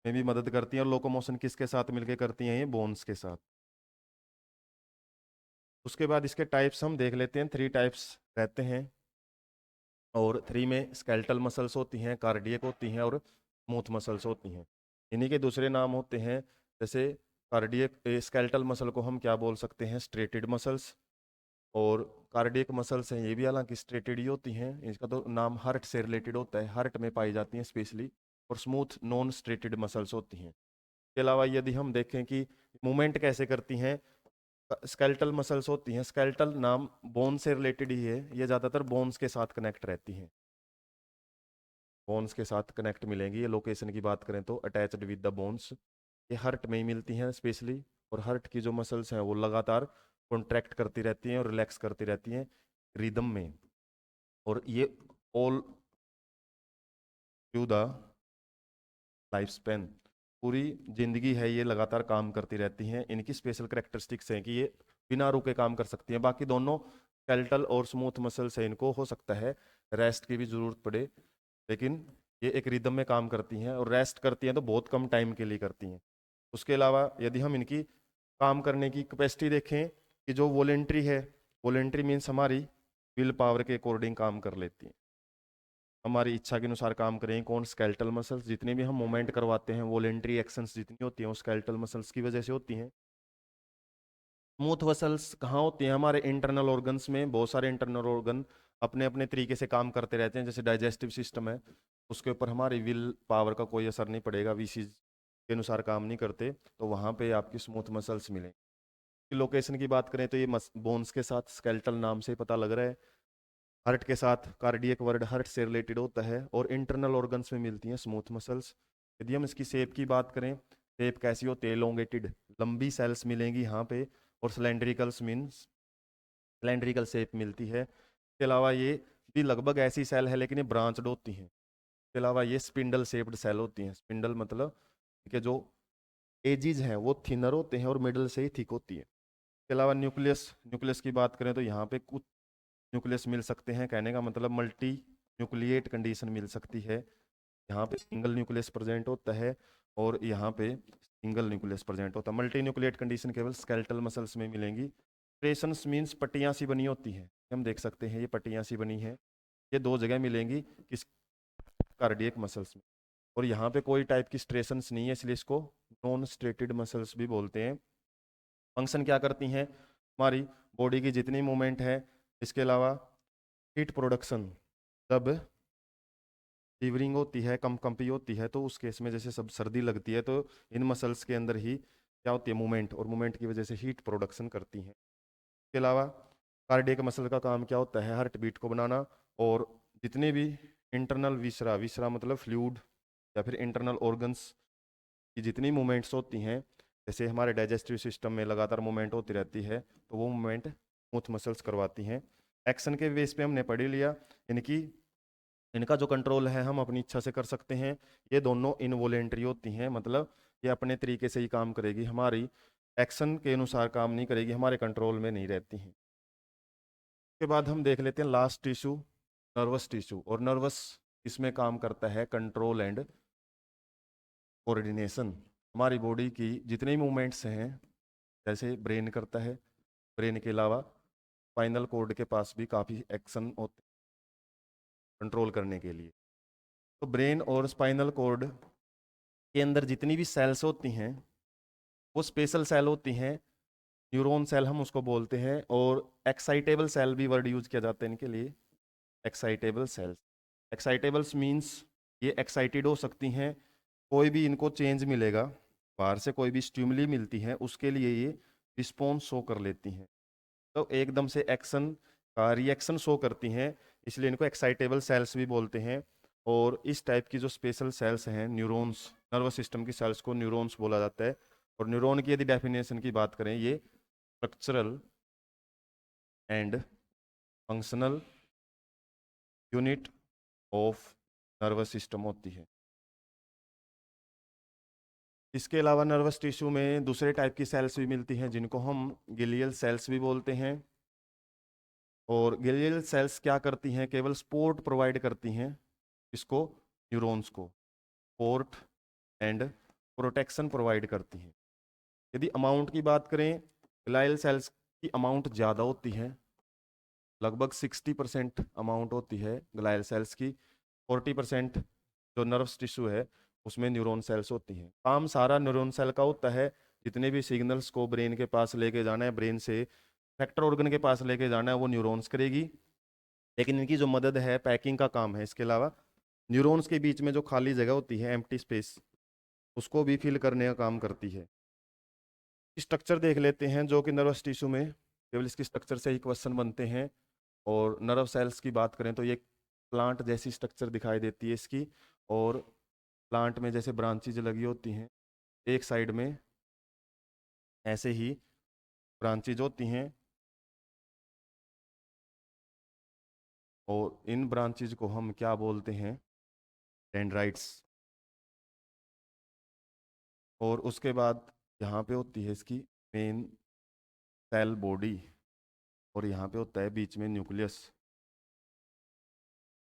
[SPEAKER 1] में भी मदद करती हैं। और लोकोमोशन किसके साथ मिलकर करती हैं? ये बोन्स के साथ। उसके बाद इसके टाइप्स हम देख लेते हैं। 3 टाइप्स रहते हैं, और 3 में स्केलेटल मसल्स होती हैं, कार्डियक होती हैं, और स्मूथ मसल्स होती हैं। इन्हीं के दूसरे नाम होते हैं, जैसे कार्डियक स्केलेटल मसल को हम क्या बोल सकते हैं? Striated muscles. और कार्डियक मसल्स हैं ये भी हालांकि स्ट्रेटेड ही होती हैं, इसका तो नाम हार्ट से रिलेटेड होता है, हार्ट में पाई जाती हैं स्पेशली। और स्मूथ नॉन स्ट्रेटेड मसल्स होती हैं। इसके अलावा यदि हम देखें कि मूवमेंट कैसे करती हैं, स्केलेटल मसल्स होती हैं, स्केलेटल नाम बोन से रिलेटेड ही है, ये ज़्यादातर बोन्स के साथ कनेक्ट रहती हैं, बोन्स के साथ कनेक्ट मिलेंगी। ये लोकेशन की बात करें तो अटैच्ड विद द बोन्स, ये हार्ट में ही मिलती हैं स्पेशली। और हार्ट की जो मसल्स हैं वो लगातार कॉन्ट्रैक्ट करती रहती हैं और रिलैक्स करती रहती हैं रिदम में। और ये all to the life span, पूरी जिंदगी है ये लगातार काम करती रहती हैं। इनकी स्पेशल करेक्टरिस्टिक्स हैं कि ये बिना रुके काम कर सकती हैं। बाकी दोनों स्केलेटल और स्मूथ मसल्स है, इनको हो सकता है रेस्ट की भी जरूरत पड़े, लेकिन ये एक रिदम में काम करती हैं और रेस्ट करती हैं तो बहुत कम टाइम के लिए करती हैं। उसके अलावा यदि हम इनकी काम करने की कैपेसिटी देखें कि जो वॉलेंट्री है, वॉलेंट्री मीन्स हमारी विल पावर के अकॉर्डिंग काम कर लेती हैं, हमारी इच्छा के अनुसार काम करें। कौन? Skeletal muscles. जितने भी हम मूवमेंट करवाते हैं, वॉलेंट्री एक्शंस जितनी होती हैं वो स्केलेटल मसल्स की वजह से होती हैं। स्मूथ मसल्स कहाँ होती हैं? हमारे इंटरनल ऑर्गन्स में। बहुत सारे इंटरनल ऑर्गन अपने अपने तरीके से काम करते रहते हैं, जैसे डाइजेस्टिव सिस्टम है, उसके ऊपर हमारी विल पावर का कोई असर नहीं पड़ेगा, विशेष के अनुसार काम नहीं करते, तो वहाँ पे आपकी स्मूथ मसल्स मिलेंगे। लोकेशन की बात करें तो ये बोन्स के साथ, स्केलेटल नाम से पता लग रहा है, हार्ट के साथ, कार्डियक वर्ड हार्ट से रिलेटेड होता है, और इंटरनल ऑर्गन्स में मिलती हैं स्मूथ मसल्स। यदि हम इसकी शेप की बात करें, शेप कैसी होती है? एलोंगेटेड, लंबी सेल्स मिलेंगी यहाँ पे, और सिलेंड्रिकल्स मीन्स सिलेंड्रिकल शेप मिलती है। इसके अलावा ये भी लगभग ऐसी सेल है लेकिन ये ब्रांच्ड होती हैं। इसके अलावा ये स्पिंडल शेप्ड सेल होती हैं। स्पिंडल मतलब कि जो एजिज हैं वो थिनर होते हैं और मिडल से ही थिक होती है। इसके अलावा न्यूक्लियस, न्यूक्लियस की बात करें तो यहाँ पे कुछ न्यूक्लियस मिल सकते हैं, कहने का मतलब मल्टी न्यूक्लिएट कंडीशन मिल सकती है। यहाँ पे सिंगल न्यूक्लियस प्रेजेंट होता है और यहाँ पे सिंगल न्यूक्लियस प्रेजेंट होता है। मल्टी न्यूक्लिएट कंडीशन केवल स्केलेटल मसल्स में मिलेंगी। ट्रेशंस मीन्स पट्टियाँ सी बनी होती हैं, हम देख सकते हैं ये पट्टियाँ सी बनी हैं, ये दो जगह मिलेंगी, किस? कार्डियक मसल्स में। और यहाँ पे कोई टाइप की स्ट्रेशंस नहीं है, इसलिए इसको नॉन स्ट्रेटेड मसल्स भी बोलते हैं। फंक्शन क्या करती हैं? हमारी बॉडी की जितनी मूवमेंट है, इसके अलावा हीट प्रोडक्शन, जब फीवरिंग होती है, कंपी होती है, तो उस केस में जैसे सब सर्दी लगती है तो इन मसल्स के अंदर ही क्या होती है? मूवमेंट, और मूवमेंट की वजह से हीट प्रोडक्शन करती हैं। इसके अलावा कार्डियक मसल का काम क्या होता है? हार्ट बीट को बनाना, और जितने भी इंटरनल विसरा, विसरा मतलब फ्लूइड या फिर इंटरनल ऑर्गन्स की जितनी मूवमेंट्स होती हैं, जैसे हमारे डाइजेस्टिव सिस्टम में लगातार मूवमेंट होती रहती है, तो वो मूवमेंट स्मूथ मसल्स करवाती हैं। एक्शन के बेस पे हमने पढ़ ही लिया, इनकी इनका जो कंट्रोल है हम अपनी इच्छा से कर सकते हैं। ये दोनों इनवॉलेंट्री होती हैं, मतलब ये अपने तरीके से ही काम करेगी, हमारी एक्शन के अनुसार काम नहीं करेगी, हमारे कंट्रोल में नहीं रहती हैं। उसके बाद हम देख लेते हैं लास्ट टिश्यू, नर्वस टिश्यू। और नर्वस इसमें काम करता है कंट्रोल एंड कोऑर्डिनेशन। हमारी बॉडी की जितने मूवमेंट्स हैं, जैसे ब्रेन करता है, ब्रेन के अलावा स्पाइनल कॉर्ड के पास भी काफ़ी एक्शन होते हैं कंट्रोल करने के लिए। तो ब्रेन और स्पाइनल कॉर्ड के अंदर जितनी भी सेल्स होती हैं वो स्पेशल सेल होती हैं, न्यूरॉन सेल हम उसको बोलते हैं, और एक्साइटेबल सेल भी वर्ड यूज किया जाता है इनके लिए, एक्साइटेबल सेल्स। एक्साइटेबल्स मीन्स ये एक्साइटेड हो सकती हैं, कोई भी इनको चेंज मिलेगा, बाहर से कोई भी स्टिमुली मिलती है उसके लिए ये रिस्पॉन्स शो कर लेती हैं, तो एकदम से एक्शन का रिएक्शन शो करती हैं, इसलिए इनको एक्साइटेबल सेल्स भी बोलते हैं। और इस टाइप की जो स्पेशल सेल्स हैं, न्यूरॉन्स, नर्वस सिस्टम की सेल्स को न्यूरॉन्स बोला जाता है। और न्यूरॉन की यदि डेफिनेशन की बात करें, ये structural and functional unit of nervous system होती है। इसके अलावा नर्वस टिश्यू में दूसरे टाइप की सेल्स भी मिलती हैं जिनको हम गिलियल सेल्स भी बोलते हैं। और गिलियल सेल्स क्या करती हैं? केवल सपोर्ट प्रोवाइड करती हैं इसको, न्यूरॉन्स को, सपोर्ट एंड प्रोटेक्शन प्रोवाइड करती हैं। यदि अमाउंट की बात करें, ग्लाइल सेल्स की अमाउंट ज़्यादा होती है, लगभग 60% अमाउंट होती है ग्लाइल सेल्स की। 40% जो नर्व्स टिश्यू है उसमें न्यूरॉन सेल्स होती हैं। काम सारा न्यूरॉन सेल का होता है, जितने भी सिग्नल्स को ब्रेन के पास लेके जाना है, ब्रेन से फैक्टर ऑर्गन के पास लेके जाना है, वो न्यूरॉन्स करेगी। लेकिन इनकी जो मदद है पैकिंग का काम है। इसके अलावा न्यूरॉन्स के बीच में जो खाली जगह होती है, एम्प्टी स्पेस, उसको भी फिल करने का काम करती है। स्ट्रक्चर देख लेते हैं जो कि नर्वस टिश्यू में केवल इसकी स्ट्रक्चर से ही क्वेश्चन बनते हैं। और नर्व सेल्स की बात करें तो ये प्लांट जैसी स्ट्रक्चर दिखाई देती है इसकी, और प्लांट में जैसे ब्रांचेज लगी होती हैं एक साइड में, ऐसे ही ब्रांचेज होती हैं, और इन ब्रांचेज को हम क्या बोलते हैं? डेंड्राइट्स। और उसके बाद यहाँ पे होती है इसकी मेन सेल बॉडी, और यहाँ पे होता है बीच में न्यूक्लियस।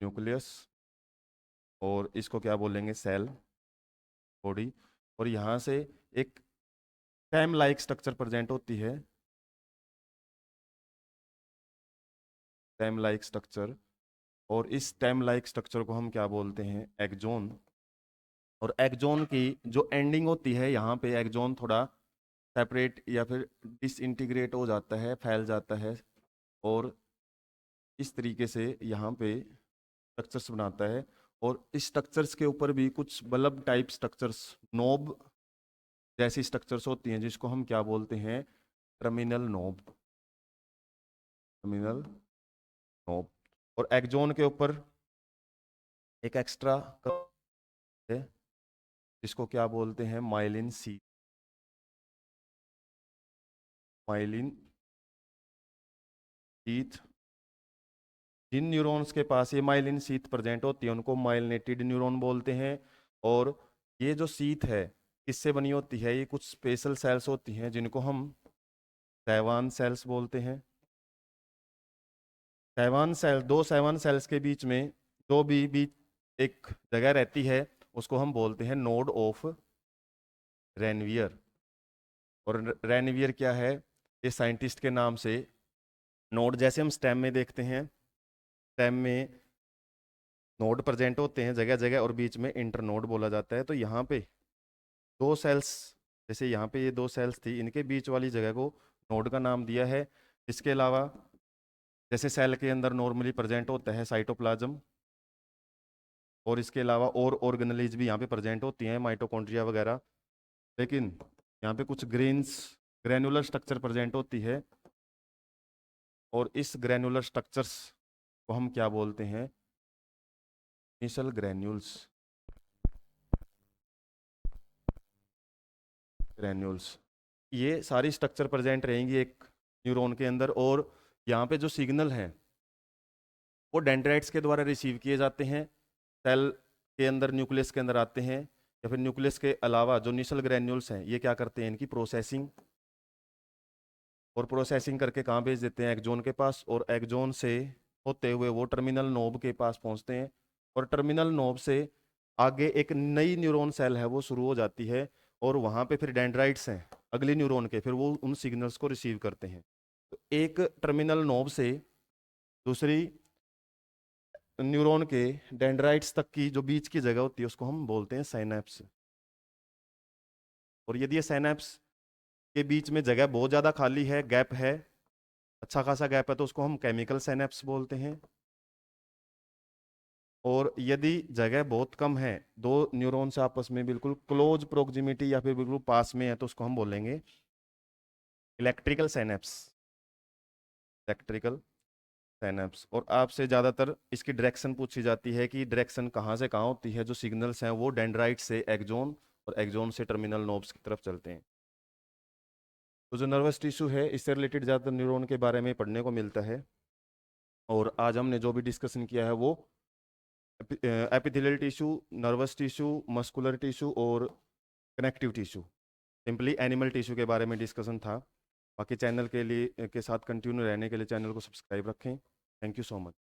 [SPEAKER 1] न्यूक्लियस, और इसको क्या बोलेंगे, सेल बॉडी। और यहाँ से एक स्टेम लाइक स्ट्रक्चर प्रेजेंट होती है, स्टेम लाइक स्ट्रक्चर। और इस स्टेम लाइक स्ट्रक्चर को हम क्या बोलते हैं, एक्सोन। और एक्सोन की जो एंडिंग होती है, यहाँ पे एक्सोन थोड़ा सेपरेट या फिर डिसइंटीग्रेट हो जाता है, फैल जाता है, और इस तरीके से यहाँ पे स्ट्रक्चर्स बनाता है। और इस स्ट्रक्चर्स के ऊपर भी कुछ बल्ब टाइप स्ट्रक्चर्स, नोब जैसी स्ट्रक्चर्स होती हैं, जिसको हम क्या बोलते हैं, टर्मिनल नोब। Terminal knob. और एक्सोन के ऊपर एक एक्स्ट्रा है, जिसको क्या बोलते हैं, माइलिन सी। Myelin sheath. जिन न्यूरॉन्स के पास ये माइलिन शीथ प्रेजेंट होती है उनको माइलिनेटेड न्यूरॉन बोलते हैं। और ये जो शीथ है किससे बनी होती है, ये कुछ स्पेशल सेल्स होती हैं जिनको हम शैवान सेल्स बोलते हैं। शैवान सेल, दो शैवान सेल्स के बीच में जो भी बीच एक जगह रहती है उसको हम बोलते हैं नोड ऑफ रेनवियर। और रेनवियर क्या है, ये साइंटिस्ट के नाम से, नोड जैसे हम स्टेम में देखते हैं, स्टेम में नोड प्रेजेंट होते हैं जगह जगह, और बीच में इंटरनोड बोला जाता है। तो यहाँ पे दो सेल्स, जैसे यहाँ पे ये दो सेल्स थी, इनके बीच वाली जगह को नोड का नाम दिया है। इसके अलावा जैसे सेल के अंदर नॉर्मली प्रेजेंट होता है साइटोप्लाज्म, और इसके अलावा और ऑर्गेनेलिज भी यहाँ पे प्रेजेंट होती हैं, माइटोकॉन्ड्रिया वगैरह। लेकिन यहाँ पे कुछ ग्रेनुलर स्ट्रक्चर प्रेजेंट होती है, और इस ग्रेनुलर स्ट्रक्चर्स को हम क्या बोलते हैं, इनिशियल ग्रेन्यूल्स। ग्रेन्यूल्स, ये सारी स्ट्रक्चर प्रेजेंट रहेंगी एक न्यूरॉन के अंदर। और यहाँ पे जो सिग्नल हैं वो डेंड्राइट्स के द्वारा रिसीव किए जाते हैं, सेल के अंदर न्यूक्लियस के अंदर आते हैं, या फिर न्यूक्लियस के अलावा जो निशल ग्रेन्यूल्स हैं ये क्या करते हैं, इनकी प्रोसेसिंग, और प्रोसेसिंग करके कहाँ भेज देते हैं, एक्सोन के पास। और एक्सोन से होते हुए वो टर्मिनल नोब के पास पहुँचते हैं, और टर्मिनल नोब से आगे एक नई न्यूरॉन सेल है वो शुरू हो जाती है, और वहाँ पे फिर डेंड्राइट्स हैं अगली न्यूरॉन के, फिर वो उन सिग्नल्स को रिसीव करते हैं। तो एक टर्मिनल नोब से दूसरी न्यूरॉन के डेंड्राइट्स तक की जो बीच की जगह होती है उसको हम बोलते हैं साइनैप्स। और यदि ये साइनैप्स के बीच में जगह बहुत ज़्यादा खाली है, गैप है, अच्छा खासा गैप है, तो उसको हम केमिकल साइनैप्स बोलते हैं। और यदि जगह बहुत कम है, दो न्यूरॉन्स आपस में बिल्कुल क्लोज प्रोक्सिमिटी या फिर बिल्कुल पास में है, तो उसको हम बोलेंगे इलेक्ट्रिकल साइनैप्स। Electrical synapse. और आपसे ज़्यादातर इसकी डायरेक्शन पूछी जाती है कि डायरेक्शन कहाँ से कहाँ होती है, जो सिग्नल्स हैं वो डेंड्राइट से एक्सोन, और एक्सोन से टर्मिनल नोब्स की तरफ चलते हैं। तो जो नर्वस टिश्यू है इससे रिलेटेड ज़्यादातर न्यूरॉन के बारे में पढ़ने को मिलता है। और आज हमने जो भी डिस्कशन किया है वो epithelial tissue, nervous tissue, muscular tissue और connective tissue, simply animal tissue के बारे में डिस्कशन था। बाकी चैनल के लिए के साथ कंटिन्यू रहने के लिए चैनल को सब्सक्राइब रखें। Thank you so much.